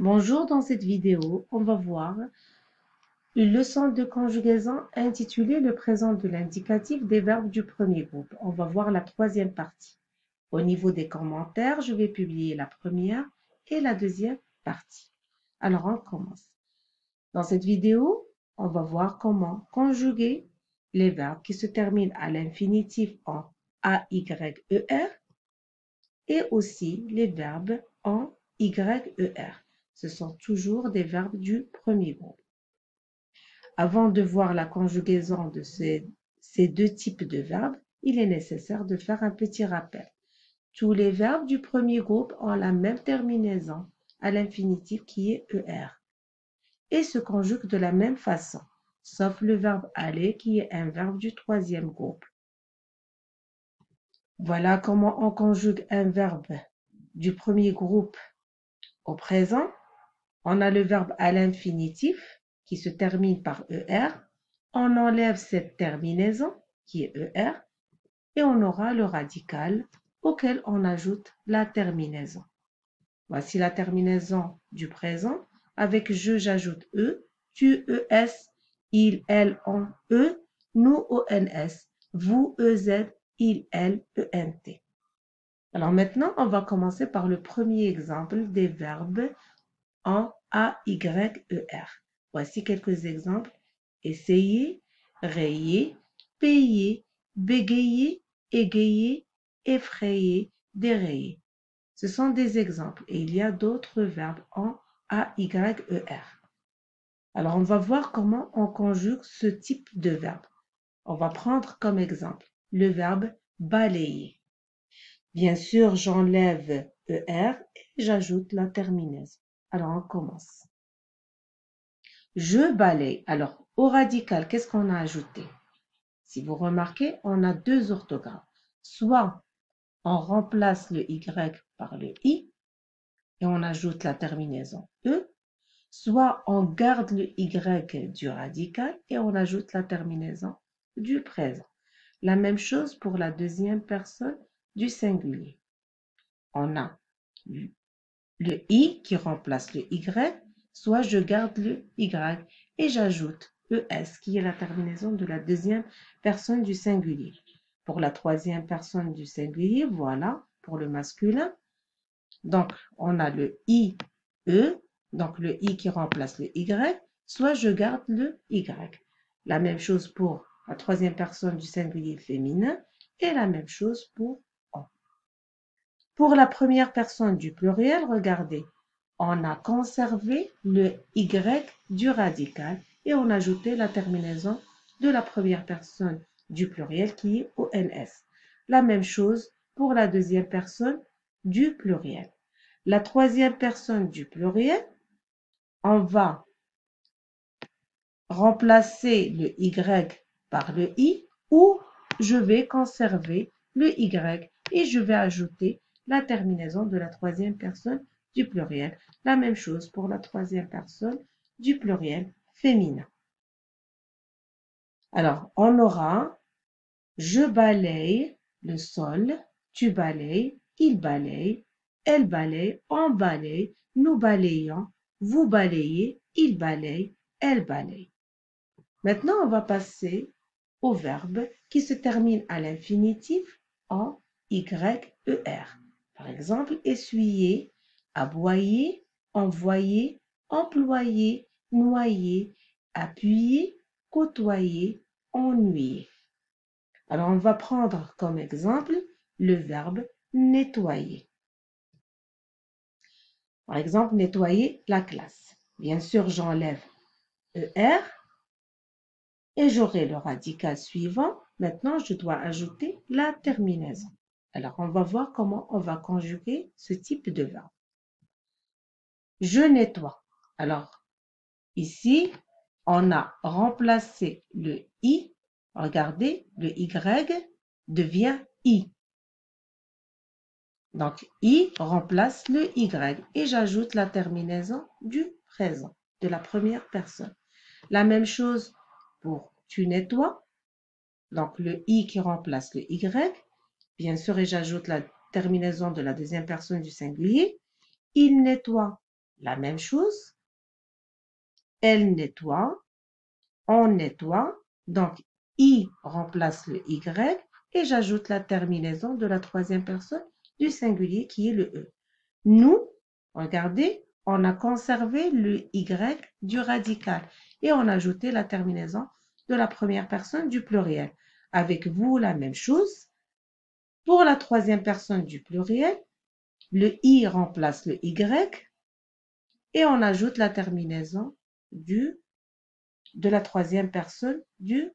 Bonjour, dans cette vidéo, on va voir une leçon de conjugaison intitulée le présent de l'indicatif des verbes du premier groupe. On va voir la troisième partie. Au niveau des commentaires, je vais publier la première et la deuxième partie. Alors, on commence. Dans cette vidéo, on va voir comment conjuguer les verbes qui se terminent à l'infinitif en AYER et aussi les verbes en YER. Ce sont toujours des verbes du premier groupe. Avant de voir la conjugaison de ces deux types de verbes, il est nécessaire de faire un petit rappel. Tous les verbes du premier groupe ont la même terminaison à l'infinitif qui est ER et se conjuguent de la même façon, sauf le verbe aller qui est un verbe du troisième groupe. Voilà comment on conjugue un verbe du premier groupe au présent. On a le verbe à l'infinitif qui se termine par ER. On enlève cette terminaison qui est ER et on aura le radical auquel on ajoute la terminaison. Voici la terminaison du présent. Avec je, j'ajoute E, tu, ES, il, elle, on, E, nous, ONS, vous, EZ, il, elle, ENT. Alors maintenant, on va commencer par le premier exemple des verbes en AYER. Voici quelques exemples. Essayer, rayer, payer, bégayer, égayer, effrayer, dérayer. Ce sont des exemples et il y a d'autres verbes en AYER. Alors, on va voir comment on conjugue ce type de verbe. On va prendre comme exemple le verbe balayer. Bien sûr, j'enlève ER et j'ajoute la terminaison. Alors, on commence. Je balaye. Alors, au radical, qu'est-ce qu'on a ajouté? Si vous remarquez, on a deux orthographes. Soit on remplace le Y par le I et on ajoute la terminaison E, soit on garde le Y du radical et on ajoute la terminaison du présent. La même chose pour la deuxième personne du singulier. On a le I qui remplace le Y, soit je garde le Y et j'ajoute ES qui est la terminaison de la deuxième personne du singulier. Pour la troisième personne du singulier, voilà, pour le masculin. Donc, on a le IE, donc le I qui remplace le Y, soit je garde le Y. La même chose pour la troisième personne du singulier féminin et la même chose pour on. Pour la première personne du pluriel, regardez, on a conservé le Y du radical et on a ajouté la terminaison de la première personne du pluriel qui est ONS. La même chose pour la deuxième personne du pluriel. La troisième personne du pluriel, on va remplacer le Y par le I ou je vais conserver le Y et je vais ajouter la terminaison de la troisième personne du pluriel. La même chose pour la troisième personne du pluriel féminin. Alors, on aura je balaye le sol, tu balayes, il balaye, elle balaye, on balaye, nous balayons, vous balayez, il balaye, elle balaye. Maintenant, on va passer au verbe qui se termine à l'infinitif en YER. Par exemple, essuyer, aboyer, envoyer, employer, noyer, appuyer, côtoyer, ennuyer. Alors, on va prendre comme exemple le verbe nettoyer. Par exemple, nettoyer la classe. Bien sûr, j'enlève ER et j'aurai le radical suivant. Maintenant, je dois ajouter la terminaison. Alors, on va voir comment on va conjuguer ce type de verbe. Je nettoie. Alors, ici, on a remplacé le I. Regardez, le Y devient I. Donc, I remplace le Y et j'ajoute la terminaison du présent, de la première personne. La même chose pour tu nettoies. Donc, le I qui remplace le Y. Bien sûr, et j'ajoute la terminaison de la deuxième personne du singulier. Il nettoie. la même chose. Elle nettoie, on nettoie. Donc, I remplace le Y et j'ajoute la terminaison de la troisième personne du singulier qui est le E. Nous, regardez, on a conservé le Y du radical et on a ajouté la terminaison de la première personne du pluriel. Avec vous, la même chose. Pour la troisième personne du pluriel, le I remplace le Y et on ajoute la terminaison de la troisième personne du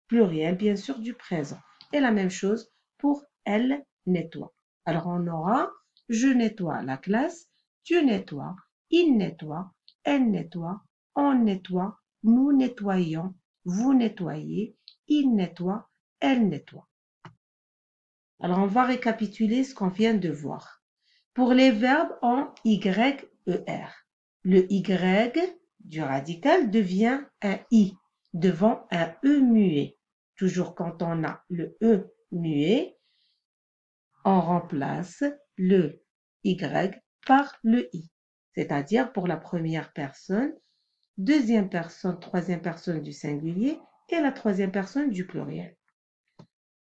pluriel, bien sûr, du présent. Et la même chose pour elle nettoie. Alors, on aura je nettoie la classe, tu nettoies, il nettoie, elle nettoie, on nettoie, nous nettoyons, vous nettoyez, il nettoie, elle nettoie. Alors, on va récapituler ce qu'on vient de voir. Pour les verbes en YER, le Y du radical devient un I devant un E muet. Toujours quand on a le E muet, on remplace le Y par le I. C'est-à-dire pour la première personne, deuxième personne, troisième personne du singulier et la troisième personne du pluriel.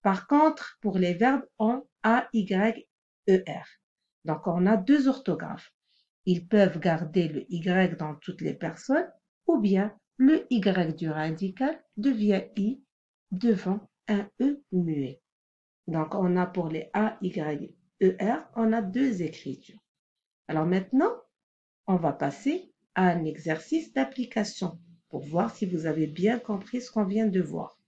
Par contre, pour les verbes en AYER, donc on a deux orthographes. Ils peuvent garder le Y dans toutes les personnes ou bien le Y du radical devient I devant un E muet. Donc, on a pour les AYER, on a deux écritures. Alors maintenant, on va passer à un exercice d'application pour voir si vous avez bien compris ce qu'on vient de voir.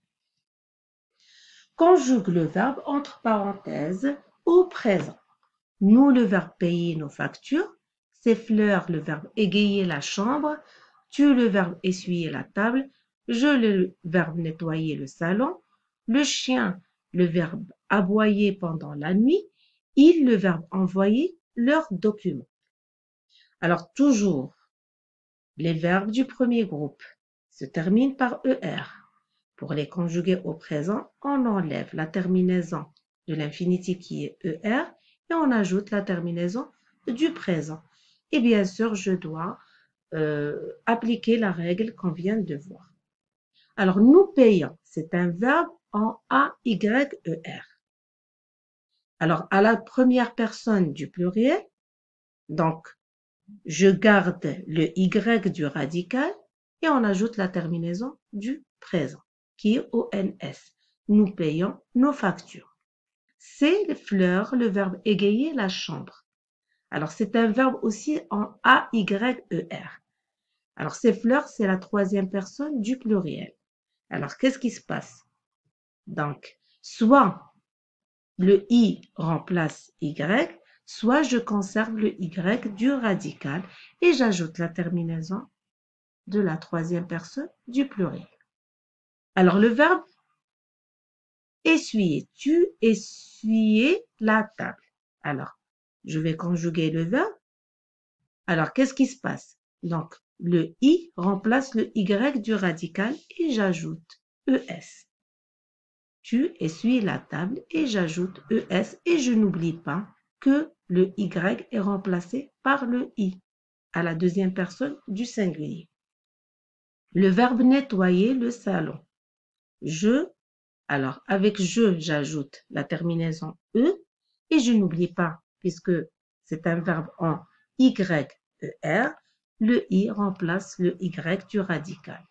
Conjugue le verbe entre parenthèses au présent. Nous, le verbe payer nos factures. C'est Fleur, le verbe égayer la chambre. Tu, le verbe essuyer la table. Je, le verbe nettoyer le salon. Le chien, le verbe aboyer pendant la nuit. Il, le verbe envoyer leurs documents. Alors, toujours, les verbes du premier groupe se terminent par ER. Pour les conjuguer au présent, on enlève la terminaison de l'infinitif qui est ER et on ajoute la terminaison du présent. Et bien sûr, je dois appliquer la règle qu'on vient de voir. Alors, nous payons, c'est un verbe en AYER. Alors, à la première personne du pluriel, donc, je garde le Y du radical et on ajoute la terminaison du présent, qui est ONS. Nous payons nos factures. C'est Fleur, le verbe égayer la chambre. Alors, c'est un verbe aussi en AYER. Alors, c'est Fleur, c'est la troisième personne du pluriel. Alors, qu'est-ce qui se passe? Donc, soit le I remplace Y, soit je conserve le Y du radical et j'ajoute la terminaison de la troisième personne du pluriel. Alors, le verbe essuyer, tu essuyais la table. Alors, je vais conjuguer le verbe. Alors, qu'est-ce qui se passe? Donc, le I remplace le Y du radical et j'ajoute ES. Tu essuies la table et j'ajoute ES et je n'oublie pas que le Y est remplacé par le I à la deuxième personne du singulier. Le verbe nettoyer le salon. Alors avec je, j'ajoute la terminaison E et je n'oublie pas, puisque c'est un verbe en YER, le I remplace le Y du radical.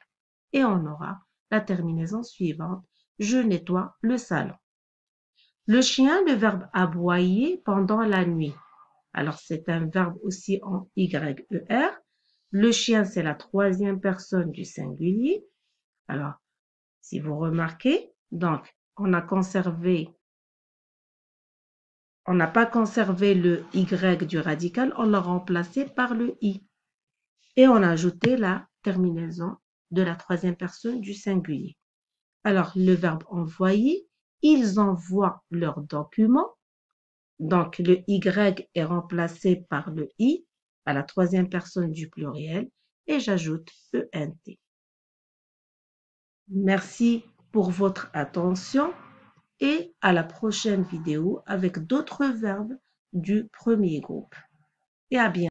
Et on aura la terminaison suivante, je nettoie le salon. Le chien, le verbe aboyer pendant la nuit. Alors, c'est un verbe aussi en YER. Le chien, c'est la troisième personne du singulier. Alors, si vous remarquez, donc, on n'a pas conservé le Y du radical, on l'a remplacé par le I. Et on a ajouté la terminaison de la troisième personne du singulier. Alors, le verbe envoyer, ils envoient leurs documents. Donc, le Y est remplacé par le I à la troisième personne du pluriel et j'ajoute ENT. Merci pour votre attention et à la prochaine vidéo avec d'autres verbes du premier groupe. Et à bientôt.